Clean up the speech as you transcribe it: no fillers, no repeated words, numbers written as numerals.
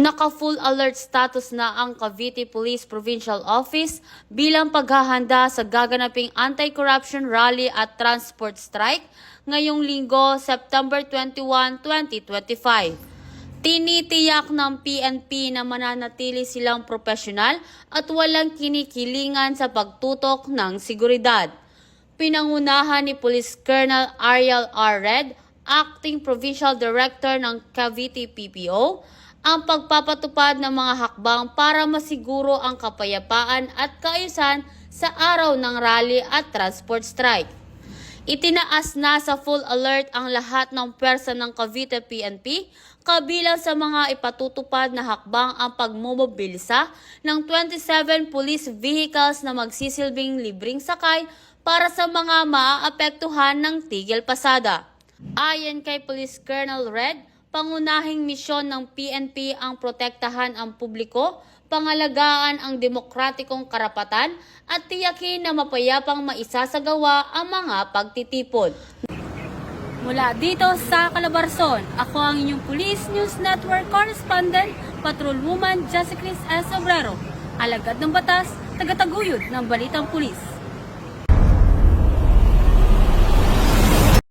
Naka-full alert status na ang Cavite Police Provincial Office bilang paghahanda sa gaganaping anti-corruption rally at transport strike ngayong linggo, September 21, 2025. Tinitiyak ng PNP na mananatili silang profesional at walang kinikilingan sa pagtutok ng seguridad. Pinangunahan ni Police Colonel Ariel R. Red, Acting Provincial Director ng Cavite PPO, ang pagpapatupad ng mga hakbang para masiguro ang kapayapaan at kaayusan sa araw ng rally at transport strike. Itinaas na sa full alert ang lahat ng pwersa ng Cavite PNP, kabilang sa mga ipatutupad na hakbang ang pagmomobilisa ng 27 police vehicles na magsisilbing libreng sakay para sa mga maaapektuhan ng tigil pasada. Ayon kay Police Colonel Red, pangunahing misyon ng PNP ang protektahan ang publiko, pangalagaan ang demokratikong karapatan at tiyakin na mapayapang maisasagawa ang mga pagtitipon. Mula dito sa Calabarzon, ako ang inyong Police News Network Correspondent, Patrolwoman Jessica S. Obrero, alagad ng batas, tagataguyod ng Balitang Pulis.